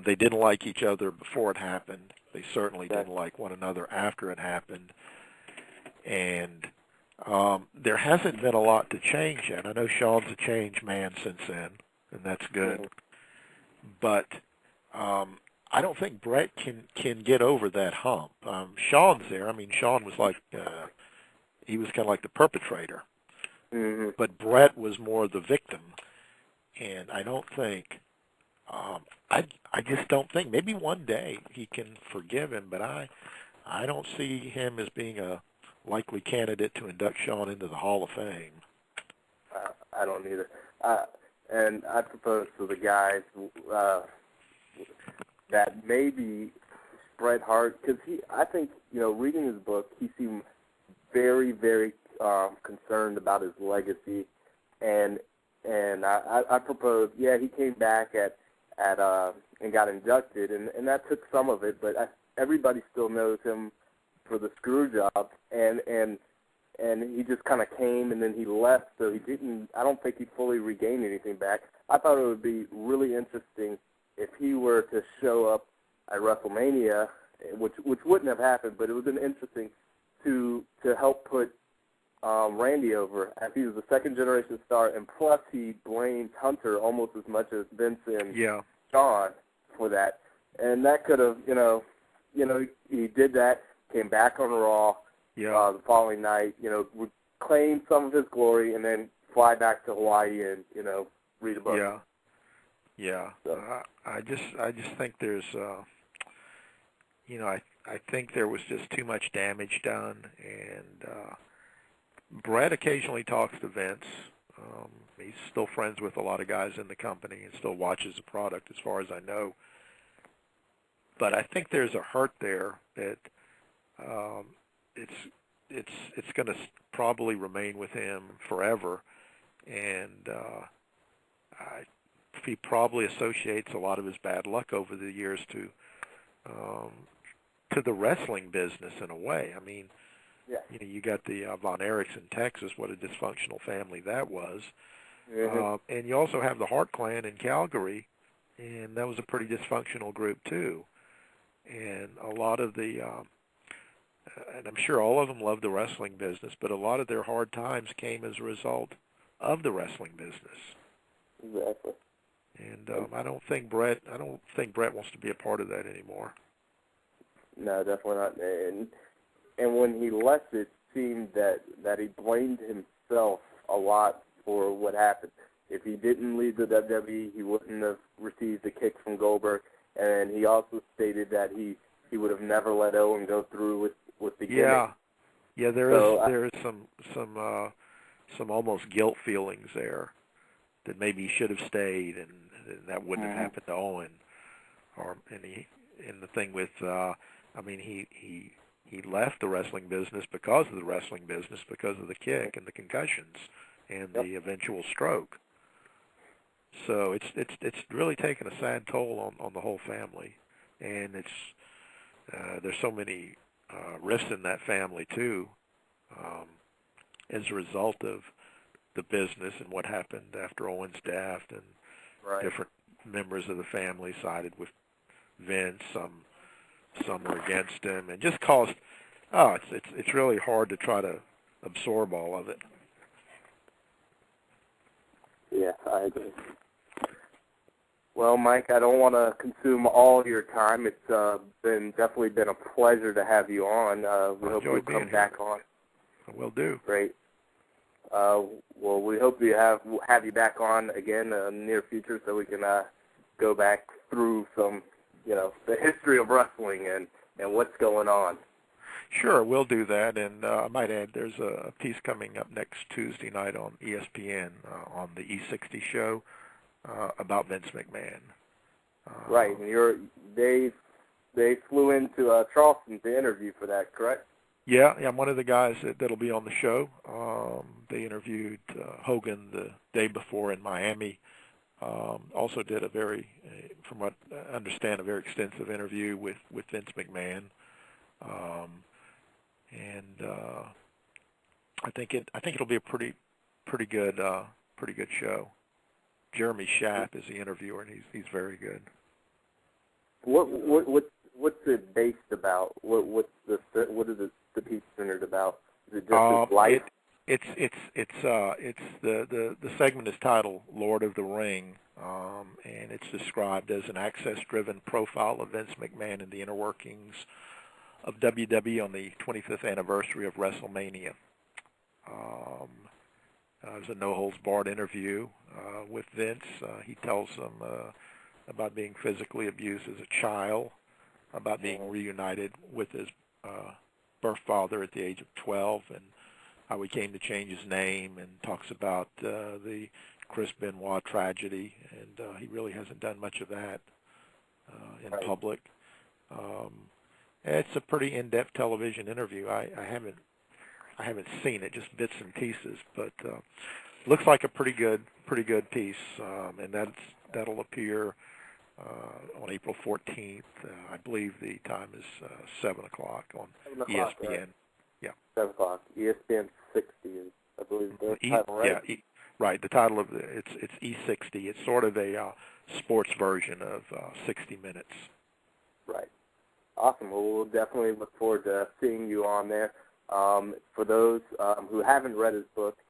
They didn't like each other before it happened. They certainly didn't like one another after it happened. And there hasn't been a lot to change yet. I know Sean's a changed man since then, and that's good. But I don't think Brett can get over that hump. Sean's there. I mean, Sean was like, he was kind of like the perpetrator. But Brett was more the victim. And I don't think, I just don't think, maybe one day he can forgive him, but I don't see him as being a likely candidate to induct Sean into the Hall of Fame. I don't either. And I propose to the guys that maybe Bret Hart, because I think, reading his book, he seemed very, very concerned about his legacy, and I propose, he came back and got inducted, and that took some of it, but everybody still knows him for the screw job, and he just kind of came and then he left, so I don't think he fully regained anything back. I thought it would be really interesting if he were to show up at WrestleMania, which wouldn't have happened, but it would have been interesting to help put Randy over, as he was a second-generation star, and plus he blamed Hunter almost as much as Vince and Shawn for that. And that could have, he did that, came back on Raw the following night, claim some of his glory, and then fly back to Hawaii and, read a book. So. I just think there's, I think there was just too much damage done, and Brett occasionally talks to Vince. He's still friends with a lot of guys in the company and still watches the product, as far as I know. But I think there's a hurt there that it's going to probably remain with him forever, and he probably associates a lot of his bad luck over the years to the wrestling business in a way. I mean, you got the Von Erichs in Texas, what a dysfunctional family that was. And you also have the Hart Clan in Calgary, and that was a pretty dysfunctional group too. And a lot of the, and I'm sure all of them loved the wrestling business, but a lot of their hard times came as a result of the wrestling business. Exactly. And I don't think Brett wants to be a part of that anymore. No, definitely not. And when he left, it seemed that he blamed himself a lot for what happened. If he didn't leave the WWE, he wouldn't have received the kick from Goldberg. And he also stated that he would have never let Owen go through with the gimmick. Yeah, there is some almost guilt feelings there that maybe he should have stayed, and that wouldn't have happened to Owen. And the thing with, he left the wrestling business because of the wrestling business, because of the kick and the concussions and the eventual stroke. So it's really taken a sad toll on the whole family, and there's so many rifts in that family too, as a result of the business and what happened after Owen's death, and different members of the family sided with Vince. Some were against him, and just caused. It's really hard to try to absorb all of it. Yeah, I agree. Well, Mike, I don't want to consume all your time. It's definitely been a pleasure to have you on. We hope you'll come back on. I will do. Great. Well, we hope we have you back on again in the near future, so we can go back through some, the history of wrestling and what's going on. Sure, we'll do that. And I might add, there's a piece coming up next Tuesday night on ESPN on the E60 show about Vince McMahon. Right, and they flew into Charleston to interview for that, correct? Yeah, I'm one of the guys that'll be on the show. They interviewed Hogan the day before in Miami. Also did from what I understand, a very extensive interview with Vince McMahon. I think it'll be a pretty good show. Jeremy Schaap is the interviewer, and he's very good. What's it based about? What is the piece centered about? Is it just his life? The segment is titled Lord of the Ring, and it's described as an access-driven profile of Vince McMahon and the inner workings of WWE on the 25th anniversary of Wrestlemania. It was a no-holds-barred interview with Vince. He tells him about being physically abused as a child, about being reunited with his birth father at the age of 12, and how he came to change his name, and talks about the Chris Benoit tragedy, and he really hasn't done much of that in public. It's a pretty in-depth television interview. I haven't seen it, just bits and pieces, but looks like a pretty good piece, and that'll appear on April 14th. I believe the time is 7 o'clock on ESPN. Right? Yeah. 7 o'clock. ESPN 60 is, I believe, the title, right? Yeah, right. The title of it's E60. It's sort of a sports version of 60 Minutes. Right. Awesome. Well, we'll definitely look forward to seeing you on there. For those who haven't read his book,